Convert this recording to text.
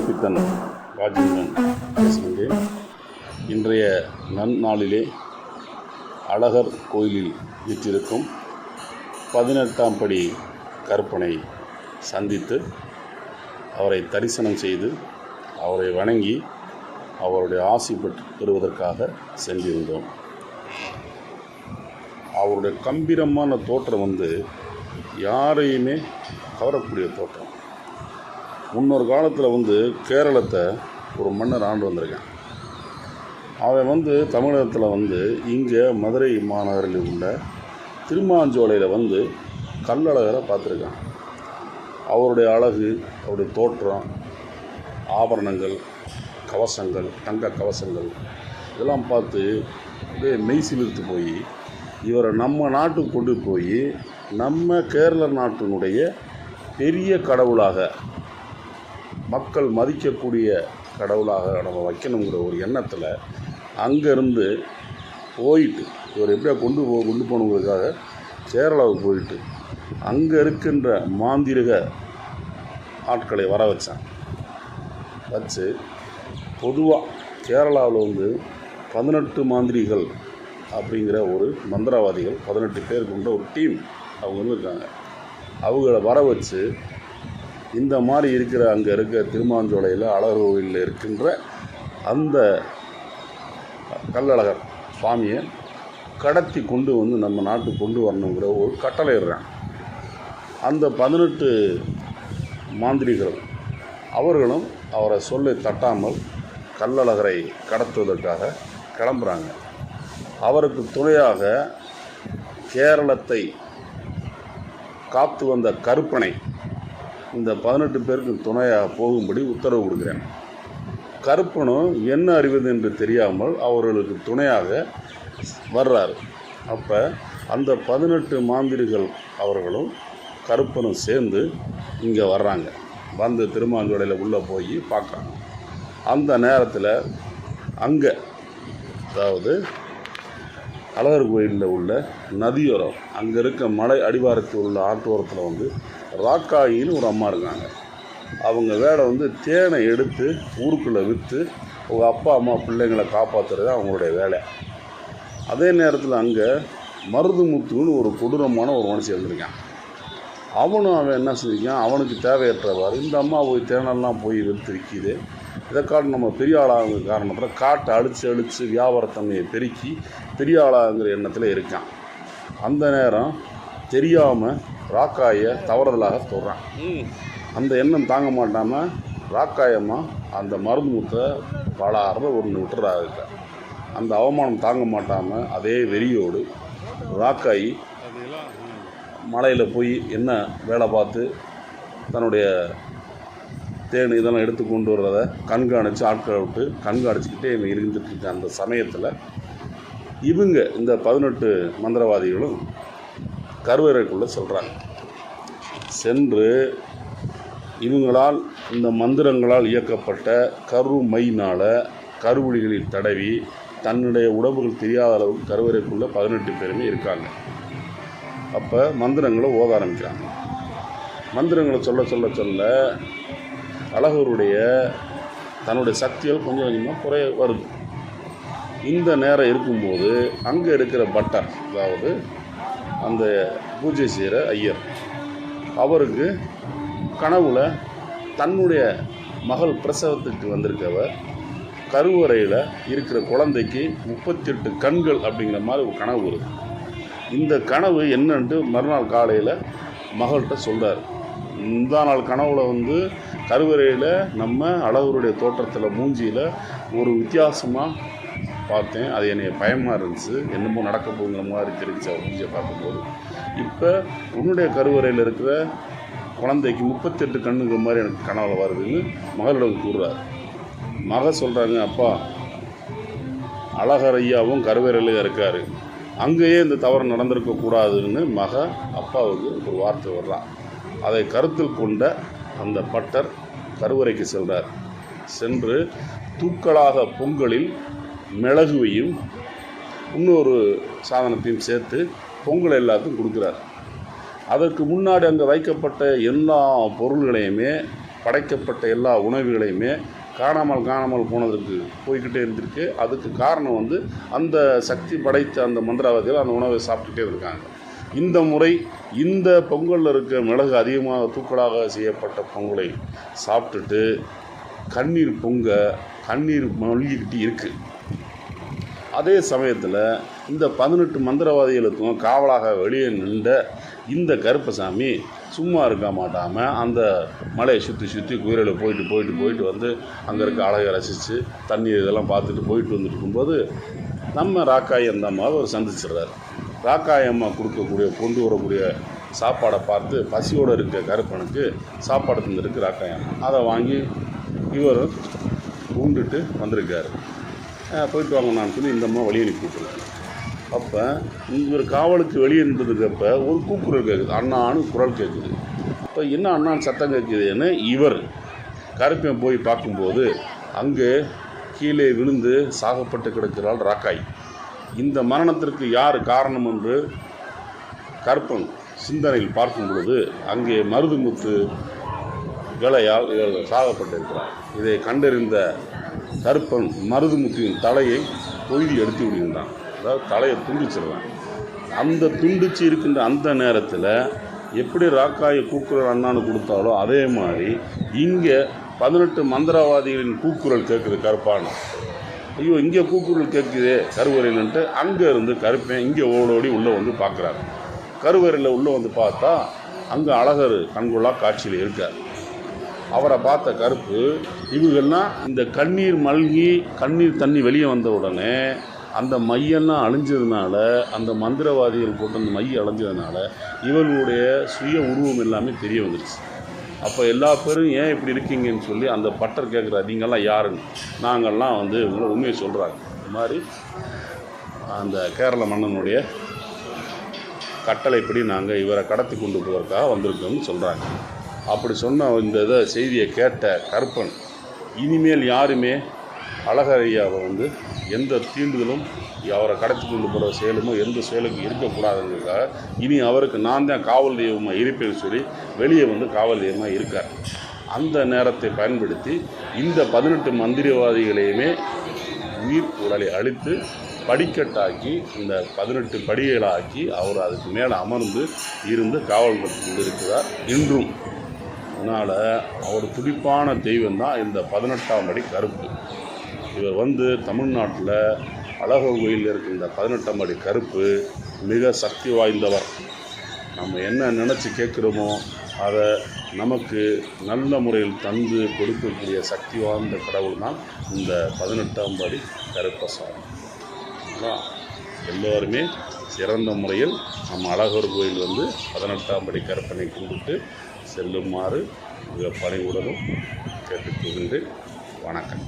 சிவப்பித்தன் ராஜேந்திரன் பேசுகின்றேன். இன்றைய நன்னாளிலே அழகர் கோயிலில் வீற்றிருக்கும் 18ஆம் படி கருப்பனை சந்தித்து அவரை தரிசனம் செய்து அவரை வணங்கி அவருடைய ஆசி பெறுவதற்காக சென்றிருந்தோம். அவருடைய கம்பீரமான தோற்றம் யாரையுமே கவரக்கூடிய தோற்றம். முன்னொரு காலத்தில் கேரளத்தை ஒரு மன்னர் ஆண்டு வந்திருக்கான். அவன் தமிழகத்தில் இங்கே மதுரை மாநகரில் உள்ள திருமாஞ்சோலையில் கல்லழகரை பார்த்துருக்கான். அவருடைய அழகு, அவருடைய தோற்றம், ஆபரணங்கள், கவசங்கள், தங்க கவசங்கள் இதெல்லாம் பார்த்து அப்படியே மெய் சிலிர்த்து போய் இவரை நம்ம நாட்டுக்கு கொண்டு போய் நம்ம கேரள நாட்டினுடைய பெரிய கடவுளாக, மக்கள் மதிக்கக்கூடிய கடவுளாக நம்ம வைக்கணுங்கிற ஒரு எண்ணத்தில் அங்கேருந்து போயிட்டு இவர் எப்படியா கொண்டு போகணுங்கிறதுக்காக கேரளாவுக்கு போயிட்டு அங்கே இருக்கின்ற மாந்திரிக ஆட்களை வர வச்சு பொதுவாக கேரளாவில் 18 மாந்திரிகள் அப்படிங்கிற ஒரு மந்திரவாதிகள் 18 பேர் கொண்ட ஒரு டீம் அவங்க இருக்காங்க. அவங்கள வர வச்சு இந்த மாதிரி அங்கே இருக்க திருமாஞ்சோலையில் அழகர் கோவிலில் இருக்கின்ற அந்த கல்லழகர் சுவாமியை கடத்தி கொண்டு நம்ம நாட்டுக்கு கொண்டு வரணுங்கிற ஒரு கட்டளை இடுறாங்க. அந்த 18 மாந்திரிகள் அவர்களும் அவரை சொல்லை தட்டாமல் கல்லழகரை கடத்துவதற்காக கிளம்புறாங்க. அவருக்கு துணையாக கேரளத்தை காத்து வந்த கருப்பனை இந்த 18 பேருக்கு துணையாக போகும்படி உத்தரவு கொடுக்குறேன். கருப்பனும் என்ன அறிவது என்று தெரியாமல் அவர்களுக்கு துணையாக வர்றார். அப்போ அந்த 18 மாந்திரிகள் அவர்களும் கருப்பனும் சேர்ந்து இங்கே வர்றாங்க. திருமாஞ்சோலையில் உள்ளே போய் பார்க்குறாங்க. அந்த நேரத்தில் அங்கே, அதாவது அழகர் கோயிலில் உள்ள நதியோரம், அங்கே இருக்க மலை அடிவாரத்தில் உள்ள ஆற்றோரத்தில் ராக்காயின்னு ஒரு அம்மா இருக்காங்க. அவங்க வேலை தேனை எடுத்து ஊருக்குள்ளே விற்று உங்கள் அப்பா அம்மா பிள்ளைங்களை காப்பாற்றுறது அவங்களுடைய வேலை. அதே நேரத்தில் அங்கே மருதுமுத்துன்னு ஒரு கொடூரமான ஒரு மனுஷன் இருந்திருக்கான். அவன் என்ன செஞ்சிருக்கான், அவனுக்கு தேவையற்றவாறு இந்த அம்மா போய் தேனெல்லாம் போய் விற்று விற்கிது, இதை காட்டு நம்ம பெரிய ஆளாகிற காரணத்தில் காட்டை அழித்து வியாபாரத்தன்மையை பெருக்கி பெரிய ஆளாகிற எண்ணத்தில் இருக்கான். அந்த நேரம் தெரியாமல் ராக்காயை தவறுதலாக தொடுறான். அந்த எண்ணம் தாங்க மாட்டாமல் ராக்காயம்மா அந்த மருதுமுத்தை பலாறு ஒன்று விட்டுறாங்க. அந்த அவமானம் தாங்க மாட்டாமல் அதே வெறியோடு ராக்காயி மலையில் போய் என்ன வேலை பார்த்து தன்னுடைய தேன் இதெல்லாம் எடுத்து கொண்டு வர்றதை கண்காணித்து ஆட்களை விட்டு கண்காணிச்சிக்கிட்டே இவங்க இருந்துட்டுருக்க அந்த சமயத்தில் இவங்க இந்த 18 மந்திரவாதிகளும் கருவறைக்குள்ளே சொல்கிறாங்க. சென்று இவங்களால் இந்த மந்திரங்களால் இயக்கப்பட்ட கருமையினால் கருவழிகளில் தடவி தன்னுடைய உடம்புகள் தெரியாத அளவுக்கு கருவறைக்குள்ளே 18 பேருமே இருக்காங்க. அப்போ மந்திரங்களை ஓத ஆரம்பிக்கிறாங்க. மந்திரங்களை சொல்ல அழகருடைய தன்னுடைய சக்திகள் கொஞ்சம் கொஞ்சமாக குறைய வருது. இந்த நேரம் இருக்கும்போது அங்கே இருக்கிற பட்டர், அதாவது அந்த பூஜை செய்கிற ஐயர், அவருக்கு கனவுல தன்னுடைய மகள் பிரசவத்துக்கு வந்திருக்கவர் கருவறையில் இருக்கிற குழந்தைக்கு 38 கண்கள் அப்படிங்கிற மாதிரி ஒரு கனவு வருது. இந்த கனவு என்னன்ட்டு மறுநாள் காலையில் மகள்கிட்ட சொல்கிறார். இந்த நாள் கனவுல கருவறையில் நம்ம அழகருடைய தோற்றத்தில் மூஞ்சியில் ஒரு வித்தியாசமாக பார்த்தேன். அது என்னை பயமாக இருந்துச்சு, என்னமோ நடக்க போங்கிற மாதிரி தெரிஞ்சு அவர் மூஞ்சியை பார்க்கும்போது. இப்போ உன்னுடைய கருவறையில் இருக்கிற குழந்தைக்கு 38 கண்ணுங்கிற மாதிரி எனக்கு கனவுல வருதுன்னு மகளிடம் கூறுறார். மகள் சொல்கிறாங்க, அப்பா அழகர் ஐயாவும் கருவறையில் இருக்கார், அங்கேயே இந்த தவறு நடந்திருக்கக்கூடாதுன்னு அப்பாவுக்கு ஒரு வார்த்தை வர்றான். அதை கருத்தில் கொண்ட அந்த பட்டர் கருவறைக்கு செல்கிறார். சென்று தூக்கலாக பொங்கலில் மிளகுவையும் இன்னொரு சாதனத்தையும் சேர்த்து பொங்கல் எல்லாத்தையும் கொடுக்குறார். அதற்கு முன்னாடி அங்கே வைக்கப்பட்ட எல்லா பொருள்களையுமே படைக்கப்பட்ட எல்லா உணவுகளையுமே காணாமல் போனதற்கு போய்கிட்டே இருந்திருக்கு. அதுக்கு காரணம் வந்து அந்த சக்தி படைத்த அந்த மந்திரவாதிகள் அந்த உணவை சாப்பிட்டுட்டே இருக்காங்க. இந்த முறை இந்த பொங்கலில் இருக்க மிளகு அதிகமாக தூக்கலாக செய்யப்பட்ட பொங்கலை சாப்பிட்டுட்டு கண்ணீர் மொழிகிட்டு இருக்குது. அதே சமயத்தில் இந்த 18 மந்திரவாதிகளுக்கும் காவலாக வெளியே நின்ற இந்த கருப்பசாமி சும்மா இருக்க மாட்டாமல் அந்த மலையை சுற்றி குதிரையில் போயிட்டு வந்து அங்கே இருக்க அழகை ரசித்து தண்ணீர் இதெல்லாம் பார்த்துட்டு போயிட்டு வந்துட்டு இருக்கும்போது நம்ம ராக்காயி அந்த அம்மாவை அவர் சந்திச்சிடுறாரு. ராக்காயி அம்மா கொண்டு வரக்கூடிய சாப்பாடை பார்த்து பசியோடு இருக்க கருப்பனுக்கு சாப்பாடு தந்துருக்கு ராக்காயி அம்மா. அதை வாங்கி இவர் உண்டுட்டு வந்திருக்காரு. போயிட்டு வாங்க நான் சொல்லி இந்த அம்மா வெளியே கூப்பிட்டுருக்கு. அப்போ இவர் காவலுக்கு வெளியே நின்றதுக்கப்போ ஒரு கூக்குரல் கேட்குது, அண்ணான்னு குரல் கேட்குது. இப்போ என்ன அண்ணான்னு சத்தம் கேட்குதுன்னு இவர் கருப்பன் போய் பார்க்கும்போது அங்கே கீழே விழுந்து சாகப்பட்டு கிடக்கிறாள் ராக்காய். இந்த மரணத்திற்கு யார் காரணம் என்று கருப்பன் சிந்தனையில் பார்க்கும் பொழுது அங்கே மருதுமுத்து வேலையால் இவர் சாகப்பட்டிருக்கிறார். இதை கண்டறிந்த கருப்பன் மருதுமுத்தின் தலையை பொய்தி எடுத்து விடுகின்றான். அதாவது தலையை துண்டிச்சிடுறான். அந்த துண்டிச்சு இருக்கின்ற அந்த நேரத்தில் எப்படி ராக்காயை கூக்குரல் அண்ணான்னு கொடுத்தாலோ அதே மாதிரி இங்கே 18 மந்திரவாதிகளின் கூக்குரல் கேட்குது கருப்பான்னு. ஐயோ இங்கே கூக்குரல் கேட்குதே கருவறையில்ன்ட்டு அங்கே இருந்து கருப்பேன் இங்கே ஓடோடி உள்ளே வந்து பார்க்குறாரு. கருவறையில் உள்ளே வந்து பார்த்தா அங்கே அழகர் கண்கொள்ளா காட்சியில் இருக்கார். அவரை பார்த்த கருப்பு இவங்கெல்லாம் இந்த கண்ணீர் தண்ணி வெளியே வந்த உடனே அந்த மையெல்லாம் அழிஞ்சதுனால, அந்த மந்திரவாதிகள் போட்டு அந்த மையை அழிஞ்சதுனால இவர்களுடைய சுய உருவம் எல்லாமே தெரிய வந்துடுச்சு. அப்போ எல்லா பேரும் ஏன் இப்படி இருக்கீங்கன்னு சொல்லி அந்த பட்டர் கேட்குறாரு, நீங்கள்லாம் யாருன்னு. நாங்கள்லாம் வந்து இவங்களை உண்மையை சொல்கிறாங்க. இந்த மாதிரி அந்த கேரள மன்னனுடைய கட்டளைப்படி நாங்கள் இவரை கடத்தி கொண்டு போகிறதுக்காக வந்திருக்கோம்னு சொல்கிறாங்க. அப்படி சொன்ன இந்த செய்தியை கேட்ட கருப்பன் இனிமேல் யாருமே அழகரையாவை வந்து எந்த தீண்டுதலும் அவரை கடத்தி கொண்டு போகிற செயலுமோ எந்த செயலுக்கு இருக்கக்கூடாதுங்கிறதுக்காக இனி அவருக்கு நான் தான் காவல் தெய்வமாக இருப்பேன்னு சொல்லி வெளியே வந்து காவல் தெய்வமாக இருக்கார். அந்த நேரத்தை பயன்படுத்தி இந்த 18 மந்திரவாதிகளையுமே உயிர் உடலை அழித்து படிக்கட்டாக்கி இந்த 18 படிகளாக்கி அவர் அதுக்கு மேலே அமர்ந்து இருந்து காவல் கொண்டு இருக்கிறார் இன்றும். அதனால் அவர் துடிப்பான தெய்வம் தான் இந்த 18ஆம் படி கருப்பு. இவர் வந்து தமிழ்நாட்டில் அழகர் கோயிலில் இருக்கின்ற 18ஆம் படி கருப்பு மிக சக்தி வாய்ந்தவர். நம்ம என்ன நினச்சி கேட்குறோமோ அதை நமக்கு நல்ல முறையில் தந்து கொடுக்கக்கூடிய சக்தி வாய்ந்த கடவுள் தான் இந்த 18ஆம் படி கருப்பசாமி. எல்லோருமே சிறந்த முறையில் நம்ம அழகர் கோயில் வந்து 18ஆம் படி கருப்பனை கும்பிட்டு செல்லுமாறு மிக பணிவுடனும் கேட்டுக்கொள்கின்றேன். வணக்கம்.